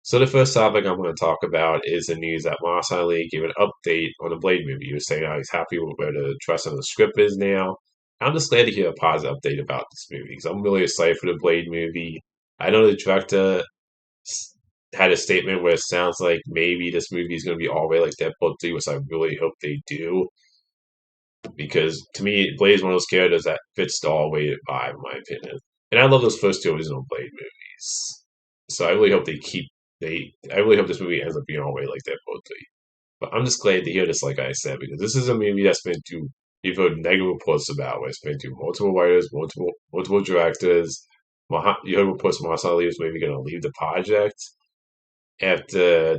So the first topic I'm going to talk about is the news that Mahershala Ali gave an update on the Blade movie. He was saying how he's happy with where the trust of the script is now. I'm just glad to hear a positive update about this movie because I'm really excited for the Blade movie. I know the director had a statement where it sounds like maybe this movie is going to be all the way like Deadpool 3, which I really hope they do because to me, Blade is one of those characters that fits the all-way vibe, in my opinion. And I love those first two original Blade movies. So I really hope they keep I really hope this movie ends up being all the way like that both three. But I'm just glad to hear this, like I said, because this is a movie that's been through you've heard negative reports about where it's been through multiple writers, multiple directors. You heard reports Mahershala Ali was maybe going to leave the project after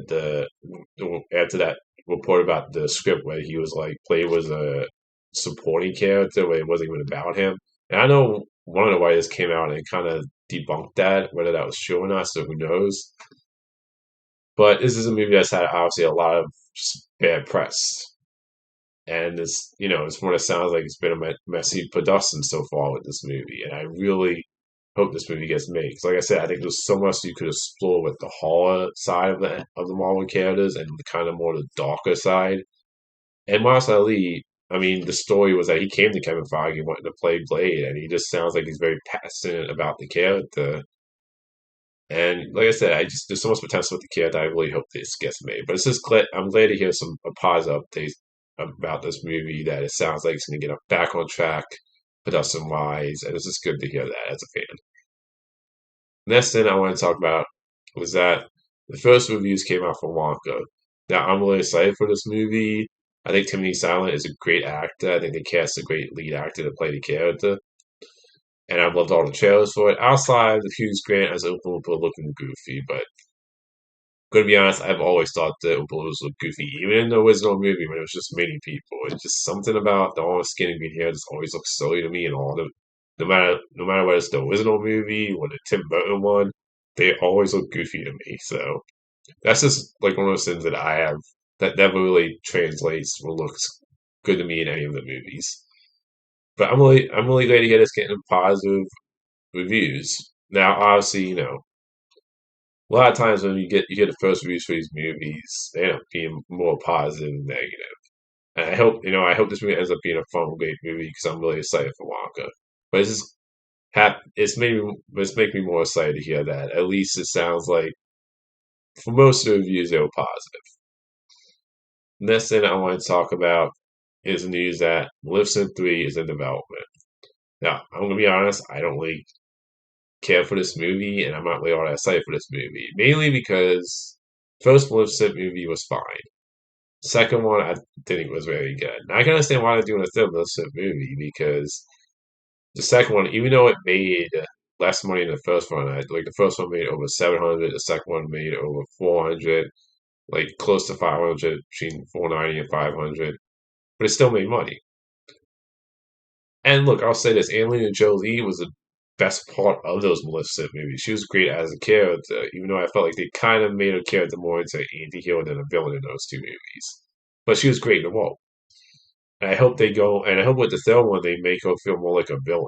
after that report about the script where he was like played was a supporting character where it wasn't even about him. And I know one of the writers came out and kind of debunked that, whether that was true or not, so who knows. But this is a movie that's had obviously a lot of bad press. And it's from what it sounds like it's been a messy production so far with this movie. And I really hope this movie gets made. Because like I said, I think there's so much you could explore with the horror side of the Marvel characters and the kind of more the darker side. And Mahershala Ali, I mean, the story was that he came to Kevin Feige wanting to play Blade, and he just sounds like he's very passionate about the character. And like I said, I just there's so much potential with the character. I really hope this gets made. But it's just I'm glad to hear some a positive updates about this movie. That it sounds like it's going to get back on track, production wise, and it's just good to hear that as a fan. Next thing I want to talk about was that the first reviews came out for Wonka. Now I'm really excited for this movie. I think Timothy Silent is a great actor. I think they cast a great lead actor to play the character. And I've loved all the trailers for it. Outside of Hughes Grant as Oompa Loompa looking goofy, but gonna be honest, I've always thought the Oompa Loompas looked goofy, even in the original movie when it was just many people. It's just something about the all skinny green hair just always looks silly to me, and all the no matter whether it's the original movie or the Tim Burton one, they always look goofy to me. So that's just like one of those things that I have that never really translates or looks good to me in any of the movies. But I'm really glad to hear this getting positive reviews. Now, obviously, a lot of times when you get the first reviews for these movies, they end up being more positive than negative. And I hope this movie ends up being a fun, great movie because I'm really excited for Wonka. But it's making me more excited to hear that. At least it sounds like for most of the reviews they were positive. Next thing I want to talk about is news that Maleficent 3 is in development. Now, I'm gonna be honest, I don't really care for this movie, and I'm not really all that excited for this movie. Mainly because first Maleficent movie was fine. Second one, I didn't think was very good. Now, I can understand why they're doing a third Maleficent movie because the second one, even though it made less money than the first one, like the first one made over 700, the second one made over 400, like close to 500, between 490 and 500, but it still made money. And look, I'll say this: Angelina Jolie was the best part of those Maleficent movies. She was great as a character, even though I felt like they kind of made her character more into an anti-hero than a villain in those two movies. But she was great in them all. And I hope they go, and I hope with the third one they make her feel more like a villain.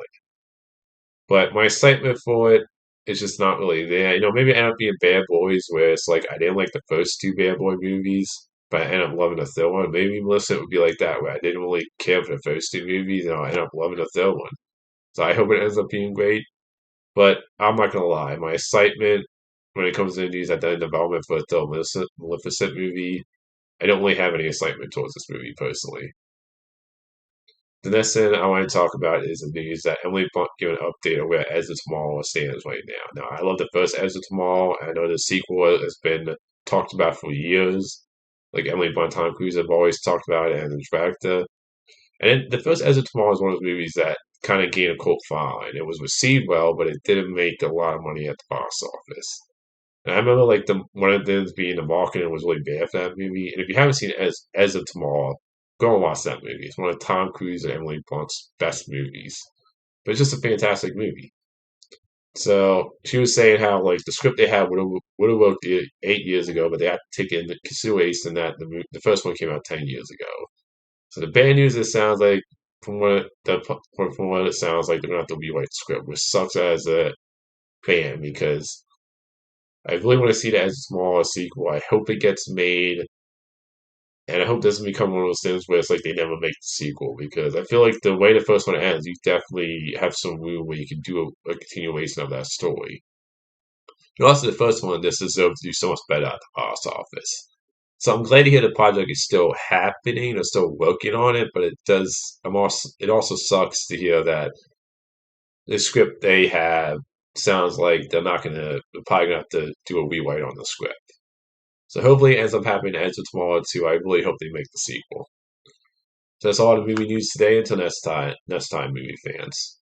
But my excitement for it is just not really there. Maybe it end up being Bad Boys, where it's like I didn't like the first two Bad Boy movies, but I end up loving the third one. Maybe Melissa would be like that, where I didn't really care for the first two movies, and I end up loving the third one. So I hope it ends up being great. But I'm not gonna lie, my excitement when it comes to news at the development for the Maleficent movie, I don't really have any excitement towards this movie personally. The next thing I want to talk about is the news that Emily Blunt gave an update on where Ezra Tomorrow stands right now. Now, I love the first Ezra Tomorrow. I know the sequel has been talked about for years. Like Emily Blunt, Tom Cruise have always talked about it, and the director. And the first Ezra Tomorrow is one of those movies that kind of gained a cult following. It was received well, but it didn't make a lot of money at the box office. And I remember like the one of the things being the marketing was really bad for that movie. And if you haven't seen Ezra Tomorrow, go and watch that movie. It's one of Tom Cruise and Emily Blunt's best movies. But it's just a fantastic movie. So she was saying how like the script they had would have worked 8 years ago, but they had to take into consideration that the first one came out 10 years ago. So the bad news it sounds like from what it sounds like they're gonna have to rewrite the script, which sucks as a fan because I really want to see that as a smaller sequel. I hope it gets made, and I hope it doesn't become one of those things where it's like they never make the sequel, because I feel like the way the first one ends, you definitely have some room where you can do a continuation of that story. And also, the first one, this deserves to do so much better at the box office. So I'm glad to hear the project is still happening. They're still working on it, but it does. It also sucks to hear that the script they have sounds like they're not gonna. They're probably gonna have to do a rewrite on the script. So hopefully it ends up happening Edge of Tomorrow too. I really hope they make the sequel. So that's all the movie news today. Until next time, movie fans.